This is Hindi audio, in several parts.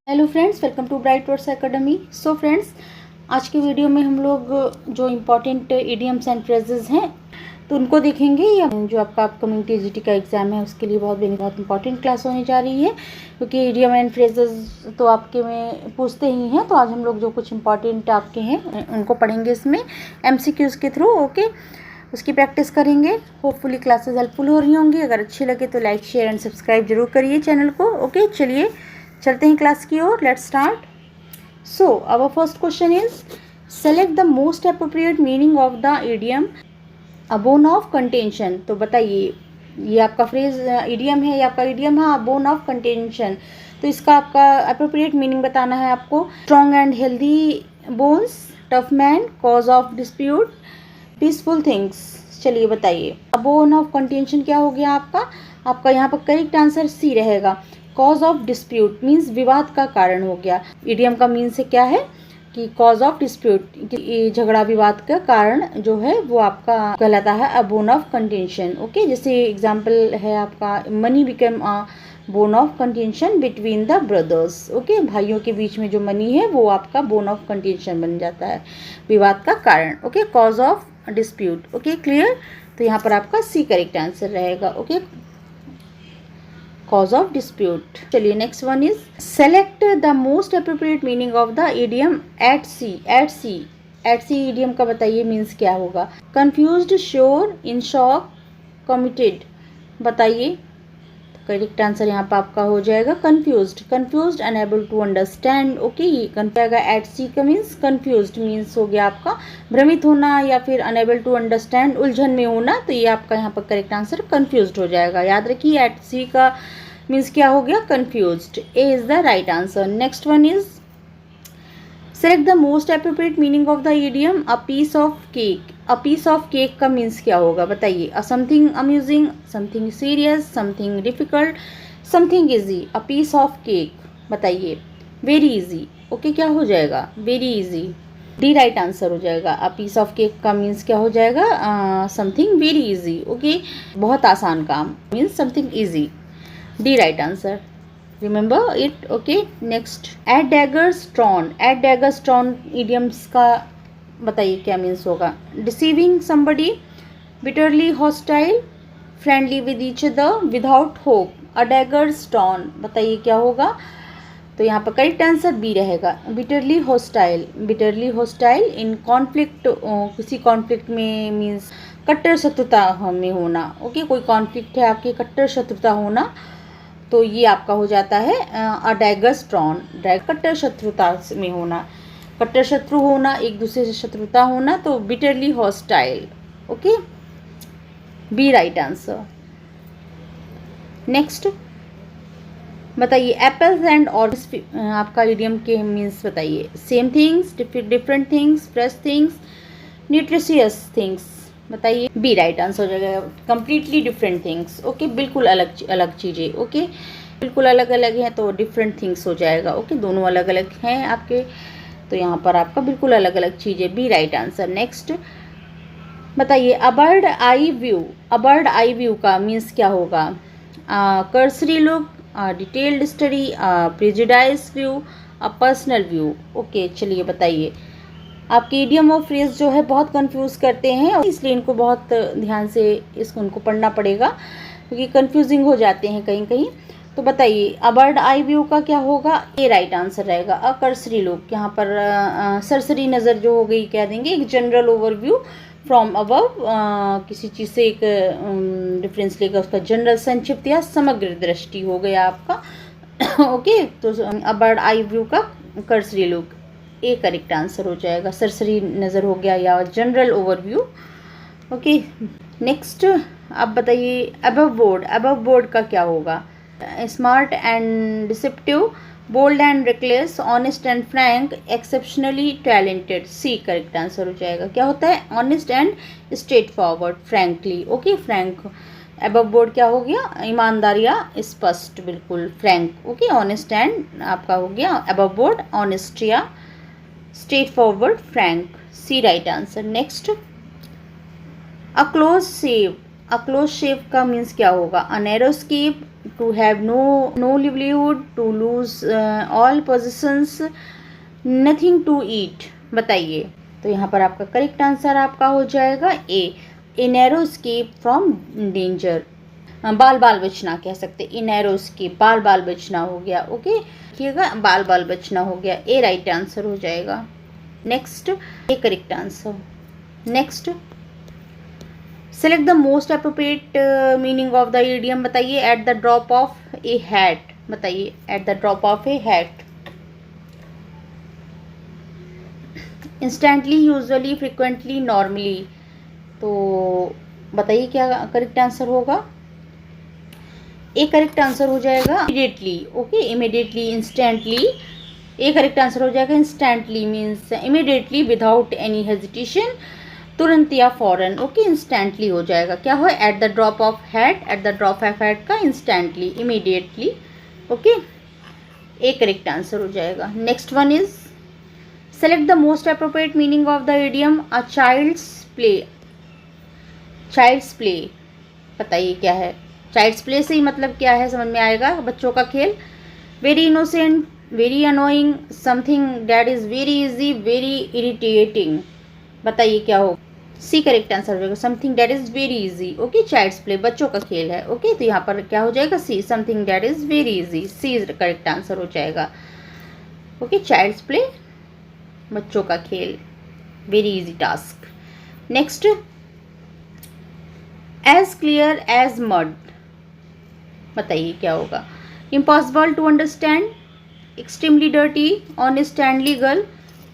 Hello friends, welcome to Bright Words Academy. So friends, आज की वीडियो में हम लोग जो इम्पॉर्टेंट इडियम्स एंड फ्रेजेस हैं तो उनको देखेंगे। या जो आपका अपकमिंग टीजीटी का एग्ज़ाम है उसके लिए बहुत इंपॉर्टेंट क्लास होने जा रही है, क्योंकि इडियम एंड फ्रेजेस तो आपके में पूछते ही हैं। तो आज हम लोग जो कुछ इम्पॉर्टेंट आपके हैं उनको पढ़ेंगे इसमें एमसीक्यूज़ के थ्रू। ओके, उसकी प्रैक्टिस करेंगे। होपफुली क्लासेस हेल्पफुल हो रही होंगी। अगर अच्छी लगे तो लाइक, शेयर एंड सब्सक्राइब जरूर करिए चैनल को। ओके, चलिए चलते हैं क्लास की ओर। Let's start. So our first question is select the most appropriate meaning of the idiom a bone of contention. तो बताइए, ये आपका फ्रेज इडियम है, ये आपका इडियम है बोन ऑफ कंटेंशन। तो इसका आपका अप्रोप्रिएट मीनिंग बताना है आपको। Strong and healthy bones, tough man, cause of dispute, peaceful things. चलिए बताइए, बोन ऑफ कंटेंशन क्या हो गया आपका यहाँ पर करेक्ट आंसर सी रहेगा। कॉज ऑफ डिस्प्यूट मीन्स विवाद का कारण हो गया। इडियम का मीन्स क्या है कि कॉज ऑफ डिस्प्यूट, झगड़ा विवाद का कारण जो है वो आपका कहलाता है अ बोन ऑफ कंटेंशन। ओके, जैसे एग्जांपल है आपका money become a bone of contention between the brothers. Okay, भाइयों के बीच में जो मनी है वो आपका बोन ऑफ कंटेंशन बन जाता है, विवाद का कारण। Okay, cause of dispute. Okay, clear. तो यहाँ पर आपका सी करेक्ट आंसर रहेगा। Okay, cause of dispute। चलिए next one is select the most appropriate meaning of the idiom at sea. At sea idiom का बताइए मीन्स क्या होगा। Confused, sure, in shock, committed. बताइए, करेक्ट आंसर यहाँ पर आपका हो जाएगा confused, unable to understand. Okay, जाएगा एट सी का मीन्स कंफ्यूज्ड मीन्स हो गया आपका भ्रमित होना, या फिर अनएबल टू अंडरस्टैंड, उलझन में होना। तो ये आपका यहाँ पर करेक्ट आंसर कंफ्यूज्ड हो जाएगा। याद रखिए, एट सी का मीन्स क्या हो गया, confused. A is the right answer. Next one is select the most appropriate meaning of the idiom a piece of cake. A piece of cake का मीन्स क्या होगा बताइए। A something amusing, something serious, something difficult, something easy. A piece of cake बताइए। Very easy. ओके, क्या हो जाएगा, very easy. D right answer हो जाएगा। अ पीस ऑफ केक का मीन्स क्या हो जाएगा, समथिंग वेरी इजी। ओके, बहुत आसान काम means something easy. D right answer, remember it. Okay, next at daggers drawn. At daggers drawn idioms का बताइए क्या मीन्स होगा। Deceiving somebody, bitterly hostile, friendly with each other, without hope. A daggers drawn बताइए क्या होगा। तो यहाँ पर करेक्ट आंसर बी रहेगा, बिटरली हॉस्टाइल इन कॉन्फ्लिक्ट। किसी कॉन्फ्लिक्ट में मीन्स कट्टर शत्रुता में होना। ओके, कोई कॉन्फ्लिक्ट है आपकी, कट्टर शत्रुता होना, तो ये आपका हो जाता है अ डैगर्स ड्रॉन। कट्टर शत्रुता में होना, कट्टर शत्रु होना, एक दूसरे से शत्रुता होना, तो bitterly hostile. Okay, B right answer. Next बताइए, एप्पल्स एंड ऑरेंज आपका इडियम के मीन्स बताइए। Same things, different things, fresh things, nutritious things. बताइए, बी राइट आंसर हो जाएगा, कंप्लीटली डिफरेंट थिंग्स। ओके, बिल्कुल अलग चीज़ें। ओके, बिल्कुल अलग अलग हैं तो डिफरेंट थिंग्स हो जाएगा। ओके, दोनों अलग अलग हैं आपके, तो यहाँ पर आपका बिल्कुल अलग अलग चीज़ें। B right answer. नेक्स्ट बताइए, a bird eye view. A bird eye view का मीन्स क्या होगा। Cursory look, detailed study, prejudice view, a personal view. Okay, चलिए बताइए। आपके इडियम और फ्रेज जो है बहुत कंफ्यूज करते हैं, इसलिए इनको बहुत ध्यान से उनको पढ़ना पड़ेगा, क्योंकि कंफ्यूजिंग हो जाते हैं कहीं कहीं। तो बताइए, अ बर्ड आई व्यू का क्या होगा। ए राइट आंसर रहेगा। अ कर्सरी लुक, यहाँ पर सरसरी नज़र जो हो गई कह देंगे। एक जनरल ओवरव्यू फ्रॉम अबव, किसी चीज़ से एक डिफरेंस लेकर उसका जनरल संक्षिप्त या समग्र दृष्टि हो गया आपका। ओके, तो अ बर्ड आई व्यू का कर्सरी लुक, ए करेक्ट आंसर हो जाएगा। सरसरी नज़र हो गया या जनरल ओवरव्यू। ओके, नेक्स्ट आप बताइए, अबव बोर्ड। अबव बोर्ड का क्या होगा। Smart and deceptive, bold and reckless, honest and frank, exceptionally talented. C correct answer हो जाएगा। क्या होता है, honest and straightforward, frankly. Okay, frank. Above board क्या हो गया, ईमानदार या स्पष्ट, बिल्कुल फ्रैंक। ओके, ऑनेस्ट एंड आपका हो गया अबव बोर्ड, ऑनेस्ट या straightforward, frank. C right answer. Next, a close shave. A close shave का मीन्स क्या होगा? A narrow escape, to have no livelihood, to lose all positions, nothing to eat. बताइए। तो यहाँ पर आपका करेक्ट आंसर आपका हो जाएगा a narrow escape from danger. बाल बाल बचना कह सकते, ए नैरो स्केप, बाल बाल बचना हो गया। ओके, देखिएगा, बाल बाल बचना हो गया, ए राइट आंसर हो जाएगा। Next, A correct answer. Next, select the most appropriate meaning of the idiom. बताइए। At the drop of a hat. बताइए। At the drop of a hat. Instantly, usually, frequently, normally. तो बताइए क्या करेक्ट आंसर होगा? ए करेक्ट आंसर हो जाएगा immediately. Okay, immediately, instantly. A correct answer हो जाएगा instantly means immediately, without any hesitation, तुरंत या फौरन। ओके, इंस्टेंटली हो जाएगा। क्या हो? At the drop of hat, at the drop of hat का instantly, immediately. Okay, A correct answer हो जाएगा। Next one is select the most appropriate meaning of the idiom a child's play. Child's play, बताइए क्या है? चाइल्ड्स प्ले से ही मतलब क्या है समझ में आएगा? बच्चों का खेल। Very innocent, very annoying, something that is very easy, very irritating. बताइए क्या हो? सी करेक्ट आंसर हो जाएगा, something that is very easy. Okay, child's play बच्चों का खेल है। ओके, तो यहाँ पर क्या हो जाएगा? C, something that is very easy, C correct answer हो जाएगा। ओके, चाइल्ड्स प्ले बच्चों का खेल, very easy task. Next, as clear as mud. बताइए क्या होगा? Impossible to understand, extremely dirty, honest and legal,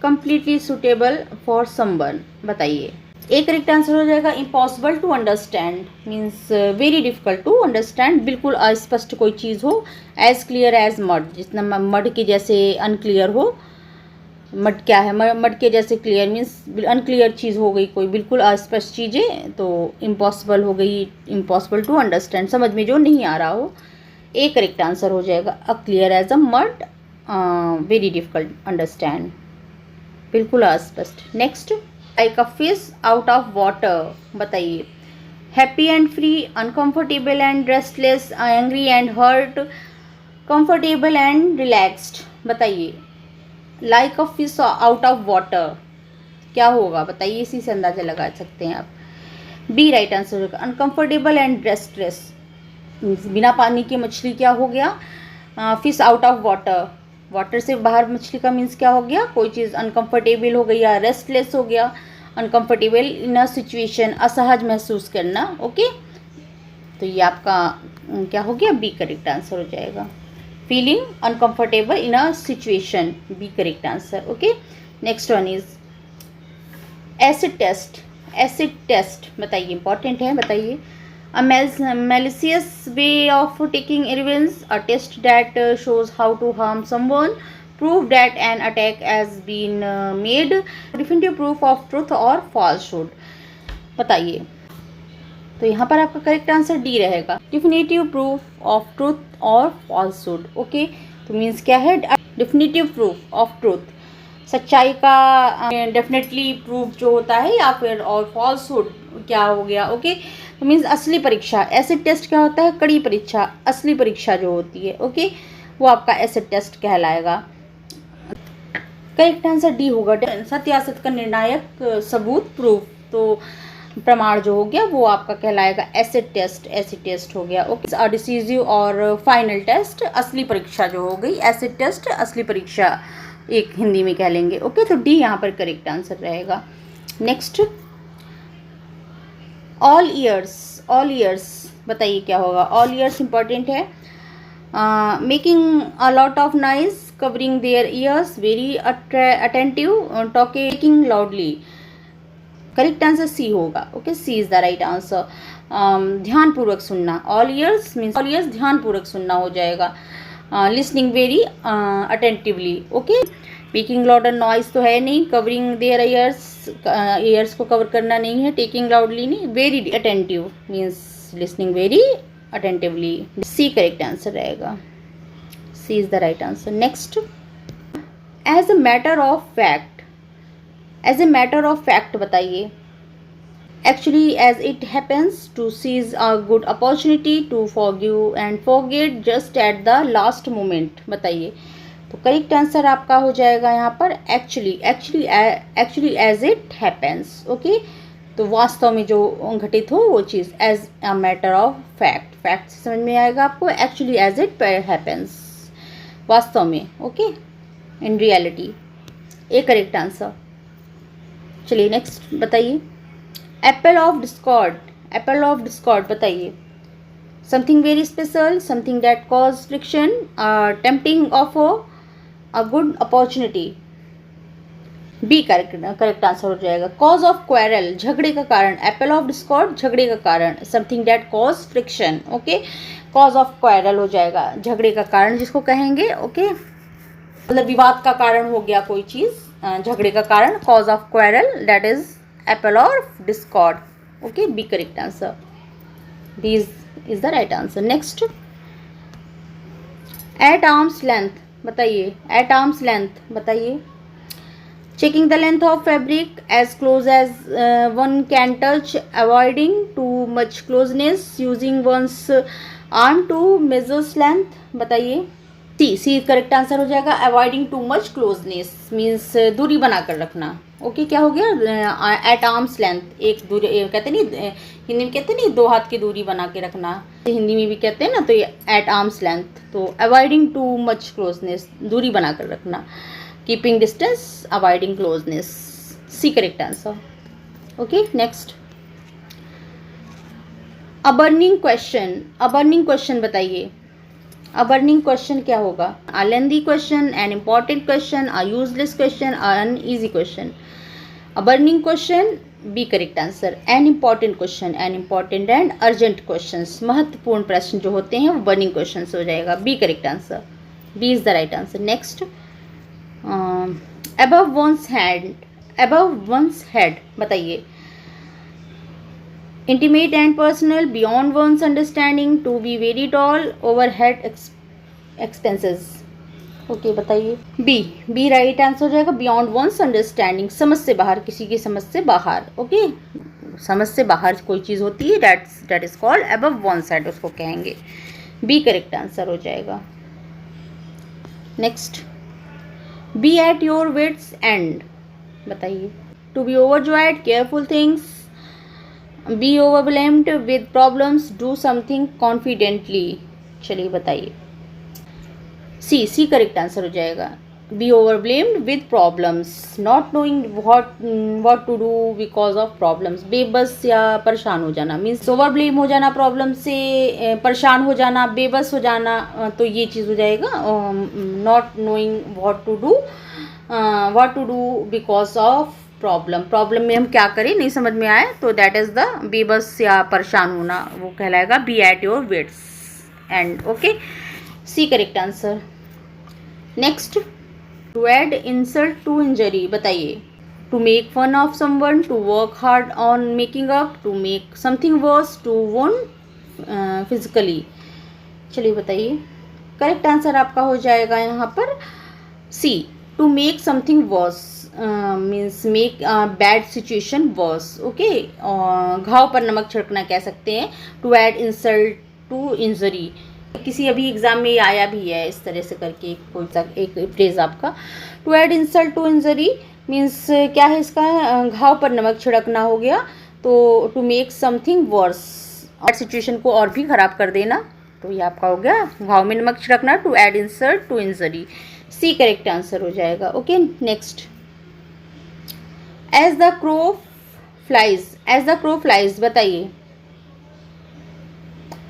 completely suitable for someone. बताइए। एक करेक्ट आंसर हो जाएगा impossible to understand means very difficult to understand, बिल्कुल अस्पष्ट कोई चीज़ हो। एज क्लियर एज मड, जितना मड के जैसे अनक्लियर हो। मड क्या है? मड के जैसे क्लियर मीन्स अनक्लियर चीज़ हो गई कोई, बिल्कुल अस्पष्ट चीज़ें, तो इम्पॉसिबल हो गई, इम्पॉसिबल टू अंडरस्टैंड, समझ में जो नहीं आ रहा हो। ए करेक्ट आंसर हो जाएगा। A clear as a mud, very difficult understand, बिल्कुल अस्पष्ट। Next, like a fish out of water. बताइए। Happy and free, uncomfortable and restless, angry and hurt, comfortable and relaxed. बताइए। Like a fish out of water क्या होगा? बताइए, इसी से अंदाजा लगा सकते हैं आप। बी राइट आंसर होगा। अनकंफर्टेबल एंड रेस्टलेस, बिना पानी की मछली क्या हो गया? Fish out of water, water से बाहर मछली का मीन्स क्या हो गया? कोई चीज़ अनकंफर्टेबल हो गई या रेस्टलेस हो गया। अनकंफर्टेबल इन अ सिचुएशन, असहज महसूस करना। ओके, तो ये आपका क्या हो गया? बी करेक्ट आंसर हो जाएगा। Feeling uncomfortable in a situation, B correct answer. Okay, next one is acid test. Acid test बताइए, इंपॉर्टेंट है, बताइए। A malicious way of taking revenge, a test that shows how to harm someone, proof that an attack has been made, definitive proof of truth or falsehood। बताइए। तो यहाँ पर आपका करेक्ट आंसर डी रहेगा, डिफिनेटिव प्रूफ ऑफ ट्रूथ और फॉल्सहुड। ओके, तो मीन्स क्या है? डिफिनेटिव प्रूफ ऑफ ट्रूथ, सच्चाई का डेफिनेटली प्रूफ जो होता है, या फिर और फॉल्सहुड क्या हो गया? ओके, तो मीन्स असली परीक्षा। एसिड टेस्ट क्या होता है? कड़ी परीक्षा, असली परीक्षा जो होती है। ओके, वो आपका एसिड टेस्ट कहलाएगा। करेक्ट आंसर डी होगा, सत्य असत का निर्णायक सबूत, प्रूफ, तो प्रमाण जो हो गया वो आपका कहलाएगा एसिड टेस्ट। एसिड टेस्ट हो गया। ओके, डिसीजिव और फाइनल टेस्ट, असली परीक्षा जो हो गई। एसिड टेस्ट असली परीक्षा एक हिंदी में कह लेंगे। ओके, तो डी यहाँ पर करेक्ट आंसर रहेगा। Next, all ears. All ears बताइए क्या होगा? ऑल ईयर्स इंपॉर्टेंट है। Making a lot of noise, covering their ears, very attentive, talking loudly. Correct answer C होगा। Okay, C is the right answer. ध्यानपूर्वक सुनना, all ears means all ears ध्यानपूर्वक सुनना हो जाएगा। Listening very attentively. Okay, making loud noise तो है नहीं, कवरिंग देयर ईयर्स, ईयर्स को कवर करना नहीं है, टेकिंग लाउडली नहीं, very attentive means listening very attentively. C correct answer रहेगा, C is the right answer. Next, as a matter of fact. As a matter of fact बताइए। Actually, as it happens, to seize a good opportunity to forgive and forget just at the last moment. बताइए, तो करेक्ट आंसर आपका हो जाएगा यहाँ पर actually as it happens. Okay, तो वास्तव में जो घटित हो वो चीज़, as a matter of fact से समझ में आएगा आपको. एक्चुअली एज इट हैपेंस, वास्तव में. Okay, in reality. A correct answer. चलिए नेक्स्ट बताइए. एप्पल ऑफ डिस्कॉर्ड बताइए. Something very special, something that cause friction, tempting offer, a good opportunity. B correct answer हो जाएगा. कॉज ऑफ क्वेरल, झगड़े का कारण. एप्पल ऑफ डिस्कॉर्ड, झगड़े का कारण. Something that cause friction. Okay, cause of quarrel हो जाएगा, झगड़े का कारण जिसको कहेंगे. ओके, मतलब विवाद का कारण हो गया कोई चीज़, झगड़े का कारण. Cause of quarrel, that is apple of discord. Okay, B correct answer. B is the right answer. Next, at arms length बताइए. एट आर्म्स लेंथ बताइए. Checking the length of fabric as close as one can touch, avoiding too much closeness, using one's arm to measures length. बताइए. सी करेक्ट आंसर हो जाएगा. Avoiding too much closeness means दूरी बनाकर रखना. ओके, क्या हो गया. एट आर्म्स लेंथ, एक दूरी कहते नहीं, हिंदी में कहते नहीं, 2 हाथ की दूरी बना के रखना, हिंदी में भी कहते हैं ना, तो ये एट आर्म्स लेंथ. तो अवॉइडिंग टू मच क्लोजनेस, दूरी बनाकर रखना. Keeping distance, avoiding closeness. C correct answer. Okay, next. A burning question बताइए. अ बर्निंग क्वेश्चन क्या होगा. A lengthy question, an important question, a useless question, an easy question. A burning question, B correct answer. An important question, an important and urgent questions, महत्वपूर्ण प्रश्न जो होते हैं वो बर्निंग क्वेश्चन हो जाएगा. B correct answer. B is the right answer. Next, above one's head बताइए. Intimate and personal, beyond one's understanding, to be very tall, overhead expenses. Okay, बताइए. बी राइट आंसर हो जाएगा. बियॉन्ड वंस अंडरस्टैंडिंग, समझ से बाहर, किसी की समझ से बाहर. ओके, समझ से बाहर कोई चीज़ होती है, that is called above one's head, उसको कहेंगे. बी करेक्ट आंसर हो जाएगा. Next, be at your wits end बताइए. To be overjoyed, careful things, be overwhelmed with problems, do something confidently. चलिए बताइए. सी करेक्ट आंसर हो जाएगा. Be overwhelmed with problems, not knowing what to do because of problems. बेबस या परेशान हो जाना मीन्स ओवरब्लेम हो जाना, प्रॉब्लम से परेशान हो जाना, बेबस हो जाना, तो ये चीज़ हो जाएगा. Not knowing what to do because of problem में हम क्या करें नहीं समझ में आए, तो दैट इज द बेबस या परेशान होना, वो कहलाएगा be at your wits end. Okay, C correct answer. Next, to add insult to injury बताइए. To make fun of someone, to work hard on making up, to make something worse, to wound physically. चलिए बताइए. करेक्ट आंसर आपका हो जाएगा यहाँ पर C. To make something worse means make bad situation worse. Okay, घाव पर नमक छिड़कना कह सकते हैं. To add insult to injury, किसी अभी एग्जाम में आया भी है इस तरह से करके कोई सा एक फ्रेज आपका. To add insult to injury means क्या है इसका, घाव पर नमक छिड़कना हो गया. तो to make something worse, bad situation को और भी ख़राब कर देना, तो ये आपका हो गया घाव में नमक छिड़कना. To add insult to injury. C correct answer हो जाएगा. Okay, next. As the crow flies बताइए.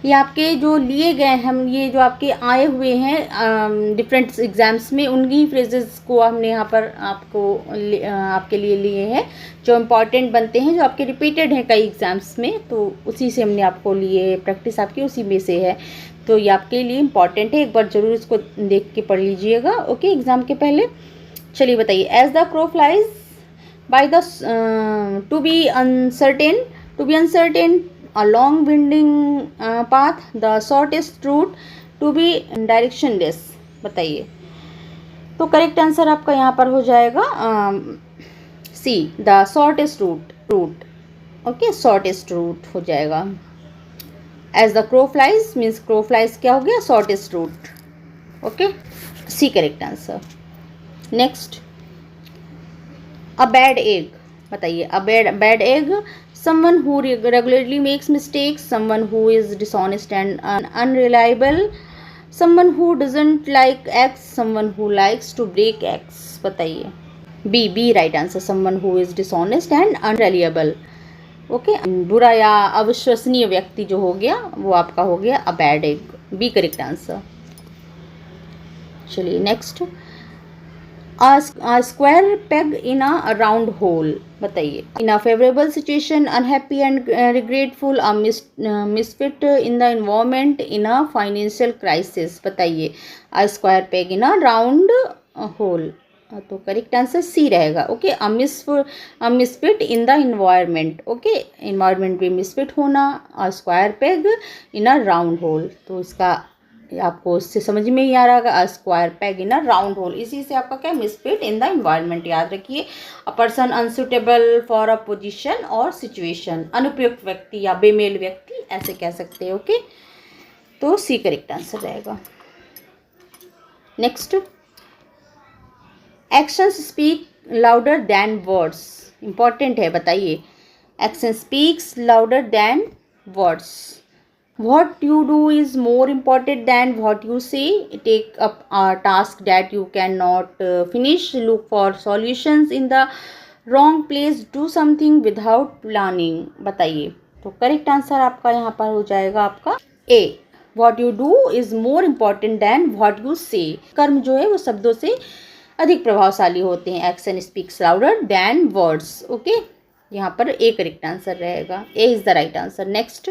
ये आपके जो लिए गए हम, ये जो आपके आए हुए हैं डिफरेंट एग्जाम्स में, उनकी फ्रेजेस को हमने यहाँ पर आपके लिए लिए हैं जो इम्पॉर्टेंट बनते हैं, जो आपके रिपीटेड हैं कई एग्जाम्स में, तो उसी से हमने आपको लिए, प्रैक्टिस आपकी उसी में से है, तो ये आपके लिए इम्पॉर्टेंट है. एक बार ज़रूर इसको देख के पढ़ लीजिएगा. ओके, एग्ज़ाम के पहले. चलिए बताइए. As the crow flies by the to be uncertain, a long winding path, the shortest route, to be directionless. बताइए. तो करेक्ट आंसर आपका यहाँ पर हो जाएगा C, the shortest route. Okay, shortest route हो जाएगा। As the crow flies means crow flies क्या हो गया, shortest route. Okay, C correct answer. Next, a bad egg, बताइए a bad egg, someone who regularly makes mistakes, someone who is dishonest and unreliable, someone who doesn't like eggs, someone who likes to break eggs। बताइए, B right answer, someone who is dishonest and unreliable। Okay, बुरा या अविश्वसनीय व्यक्ति जो हो गया वो आपका हो गया a bad egg, B correct answer. चलिए next, a square peg in a round hole, बताइए, in a favorable situation, unhappy and regretful, a misfit in the environment, in a financial crisis। बताइए, a square peg in a round hole, तो करेक्ट आंसर सी रहेगा। Okay, a misfit in the environment, okay, environment में मिसफिट होना, a square peg in a round whole, तो इसका आपको इससे समझ में ही आ रहा है, स्क्वायर पेग इन अ राउंड होल, इसी से आपका क्या, मिसफिट इन द एनवायरनमेंट याद रखिए। A person unsuitable for a position और सिचुएशन, अनुपयुक्त व्यक्ति या बेमेल व्यक्ति ऐसे कह सकते हैं। ओके, तो सी करेक्ट आंसर रहेगा। Next, actions speak louder than words, important है, बताइए, action speaks louder than words. What you do is more important than what you say. Take up a task that you cannot finish. Look for solutions in the wrong place. Do something without planning। बताइए, तो करेक्ट आंसर आपका यहाँ पर हो जाएगा आपका ए। What you do is more important than what you say। कर्म जो है वो शब्दों से अधिक प्रभावशाली होते हैं। Action speaks louder than words. Okay, यहाँ पर ए करेक्ट आंसर रहेगा, A is the right answer. Next,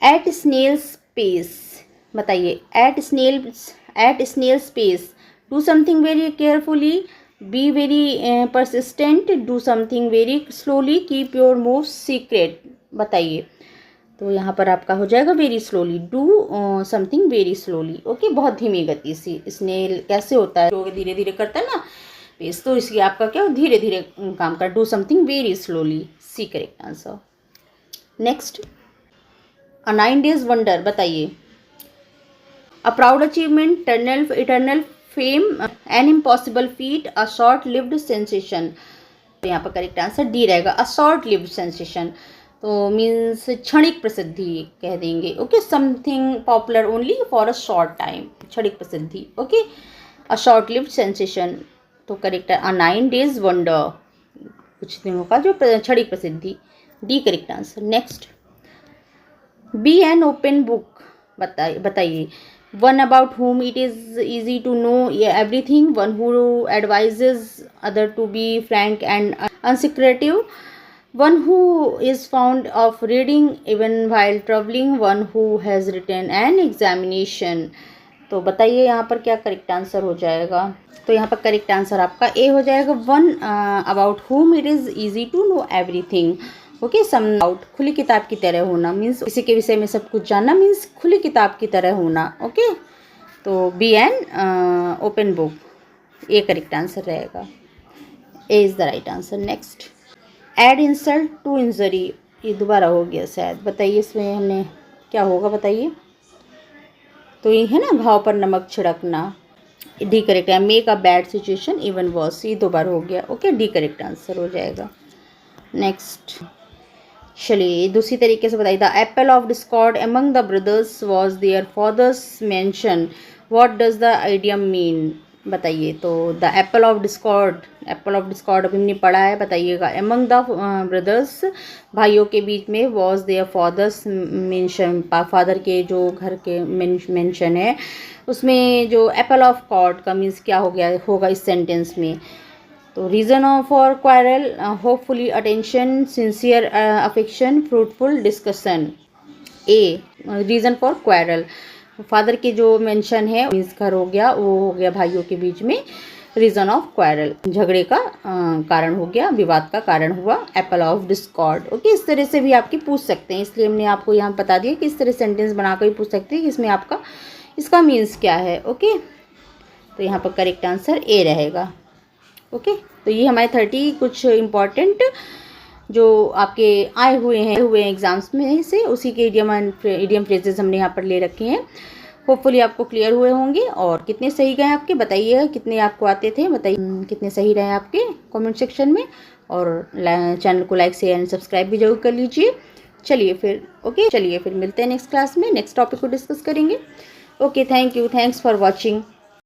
at snail space, बताइए, at snail space, do something very carefully, be very persistent, do something very slowly, keep your move secret. बताइए, तो यहाँ पर आपका हो जाएगा very slowly, do something very slowly. Okay, बहुत धीमी गति से, स्नेल कैसे होता है, जो धीरे धीरे करता है ना पेस, तो इसलिए आपका क्या धीरे धीरे काम कर, do something very slowly, C correct answer. Next, a 9 days wonder, बताइए, a proud achievement, eternal fame, an impossible feat, a short lived sensation. तो यहाँ पर करेक्ट आंसर डी रहेगा, अ शॉर्ट लिव्ड सेंसेशन, तो मीन्स क्षणिक प्रसिद्धि कह देंगे। Okay, something popular only for a short time, क्षणिक प्रसिद्धि। Okay, a short lived sensation, तो करेक्ट है अ 9 days वंडर, कुछ दिनों का जो क्षणिक प्रसिद्धि, D correct answer. Next, B an open book, बताइए, one about whom it is easy to know everything, one who advises other to be frank and unsecretive, one who is fond of reading even while traveling, one who has written an examination। तो बताइए यहाँ पर क्या करेक्ट आंसर हो जाएगा, तो यहाँ पर करेक्ट आंसर आपका ए हो जाएगा, one about whom it is easy to know everything। Okay, सम आउट, खुली किताब की तरह होना, मीन्स किसी के विषय में सब कुछ जानना, मीन्स खुली किताब की तरह होना। ओके, तो B an open book, A correct answer रहेगा, A is the right answer. Next, add insult to injury, ये दोबारा हो गया शायद, बताइए इसमें हमने क्या होगा, बताइए, तो ये है ना घाव पर नमक छिड़कना, डी करेक्ट है, make a bad situation even worse, ये 2 बार हो गया। ओके, डी करेक्ट आंसर हो जाएगा। नेक्स्ट, चलिए दूसरी तरीके से बताइए, the apple of discord among the brothers was their father's mansion, what does the idiom mean. बताइए, तो द एप्पल ऑफ डिस्कॉर्ड अभी हमने पढ़ा है, बताइएगा, एमंग द ब्रदर्स, भाइयों के बीच में, was their father's mansion, father के जो घर के मेंशन है, उसमें जो एप्पल ऑफ गॉड का मीन्स क्या हो गया होगा इस सेंटेंस में, तो reason for quarrel, hopefully attention, sincere affection, fruitful discussion. A reason for quarrel, father के जो मेंशन है मीन्स घर हो गया, वो हो गया भाइयों के बीच में, रीज़न ऑफ क्वारल झगड़े का कारण हो गया, विवाद का कारण हुआ, एप्पल ऑफ डिस्कॉर्ड। ओके, इस तरह से भी आपके पूछ सकते हैं, इसलिए हमने आपको यहाँ बता दिया कि इस तरह सेंटेंस बनाकर भी पूछ सकते हैं कि इसमें आपका इसका मीन्स क्या है। ओके, तो यहाँ पर करेक्ट आंसर ए रहेगा। ओके, तो ये हमारे 30 कुछ इम्पॉर्टेंट जो आपके आए हुए हैं एग्जाम्स में से, उसी के इडियम फ्रेजेस हमने यहाँ पर ले रखे हैं। होपफुली आपको क्लियर हुए होंगे। और कितने सही गए आपके बताइएगा, कितने आपको आते थे बताइए, कितने सही रहे आपके कमेंट सेक्शन में। और चैनल को लाइक शेयर एंड सब्सक्राइब भी जरूर कर लीजिए। चलिए फिर मिलते हैं नेक्स्ट क्लास में, नेक्स्ट टॉपिक को डिस्कस करेंगे। Okay, thank you, thanks for watching.